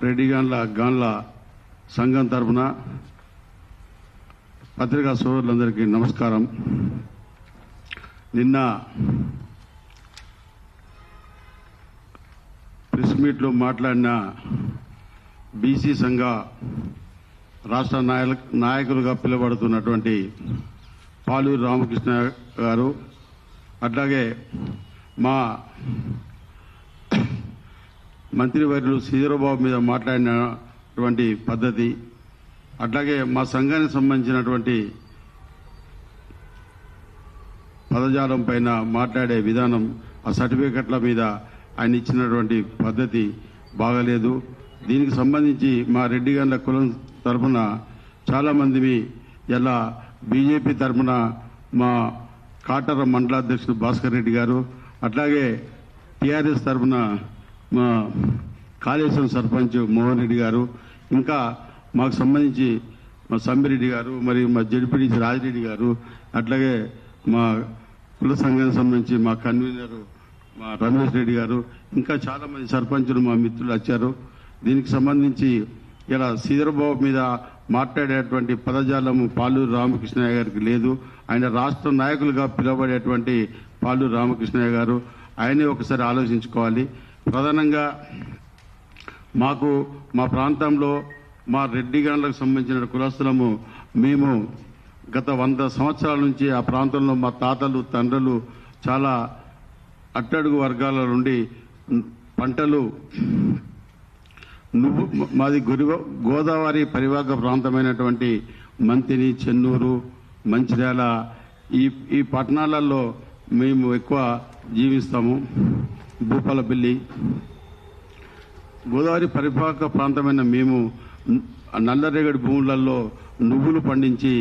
రెడ్డిగాన్ల గాన్ల సంఘం తరఫున పత్రికా సోదరులందరికీ నమస్కారం. నిన్న ప్రెస్ మీట్లో మాట్లాడిన బీసీ సంఘ రాష్ట్ర నాయకులుగా పిలువబడుతున్నటువంటి పాలూరు రామకృష్ణ గారు, అట్లాగే మా మంత్రివర్యులు శ్రీధరబాబు మీద మాట్లాడినటువంటి పద్ధతి, అట్లాగే మా సంఘానికి సంబంధించినటువంటి పదజాలం పైన మాట్లాడే విధానం, ఆ సర్టిఫికెట్ల మీద ఆయన ఇచ్చినటువంటి పద్ధతి బాగలేదు. దీనికి సంబంధించి మా రెడ్డిగండ్ల కులం తరఫున చాలామంది ఇలా బీజేపీ తరఫున మా కాటర మండలాధ్యక్షుడు భాస్కర్ రెడ్డి గారు, అట్లాగే టీఆర్ఎస్ తరఫున మా కాళేశ్వరం సర్పంచ్ మోహన్ రెడ్డి గారు, ఇంకా మాకు సంబంధించి మా సంబిరెడ్డి గారు, మరియు మా జడ్పీటీసీ రాజిరెడ్డి గారు, అట్లాగే మా కుల సంఘానికి సంబంధించి మా కన్వీనరు మా రమేష్ రెడ్డి గారు, ఇంకా చాలామంది సర్పంచులు మా మిత్రులు వచ్చారు. దీనికి సంబంధించి ఇలా శ్రీధరబాబు మీద మాట్లాడేటువంటి పదజాలము పాలూరు రామకృష్ణయ్య గారికి లేదు. ఆయన రాష్ట్ర నాయకులుగా పిలువబడేటువంటి పాలూరు రామకృష్ణయ్య గారు, ఆయనే ఒకసారి ఆలోచించుకోవాలి. ప్రధానంగా మాకు మా ప్రాంతంలో మా రెడ్డిగండ్లకు సంబంధించిన కులస్తులము మేము గత 100 సంవత్సరాల నుంచి ఆ ప్రాంతంలో మా తాతలు తండ్రులు చాలా అట్టడుగు వర్గాల నుండి పంటలు మాది గోదావరి పరివాహక ప్రాంతమైనటువంటి మంతిని, చెన్నూరు, మంచిర్యాల ఈ పట్టణాలలో మేము ఎక్కువ జీవిస్తాము. భూపాలపల్లి గోదావరి పరివాహక ప్రాంతమైన మేము నల్లరేగడి భూములలో నువ్వులు పండించి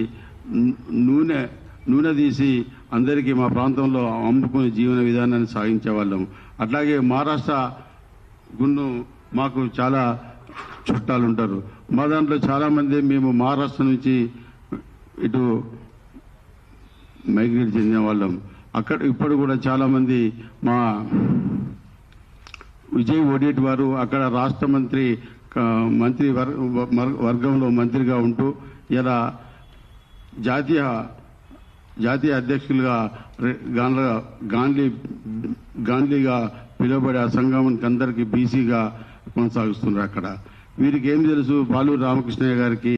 నూనె తీసి అందరికీ మా ప్రాంతంలో అమ్ముకునే జీవన విధానాన్ని సాగించేవాళ్ళం. అట్లాగే మహారాష్ట్ర గుండు మాకు చాలా చుట్టాలు ఉంటారు. మా దాంట్లో చాలామంది మేము మహారాష్ట్ర నుంచి ఇటు మైగ్రేట్ చెందిన వాళ్ళం. అక్కడ ఇప్పుడు కూడా చాలామంది మా విజయ్ ఓడేటి వారు అక్కడ రాష్ట్ర మంత్రి వర్గంలో మంత్రిగా ఉంటూ ఇలా జాతీయ అధ్యక్షులుగా గాంధీగా పిలువబడే ఆ సంఘానికి అందరికీ బీసీగా కొనసాగిస్తున్నారు. అక్కడ వీరికి ఏం తెలుసు, పాలూరు రామకృష్ణయ్య గారికి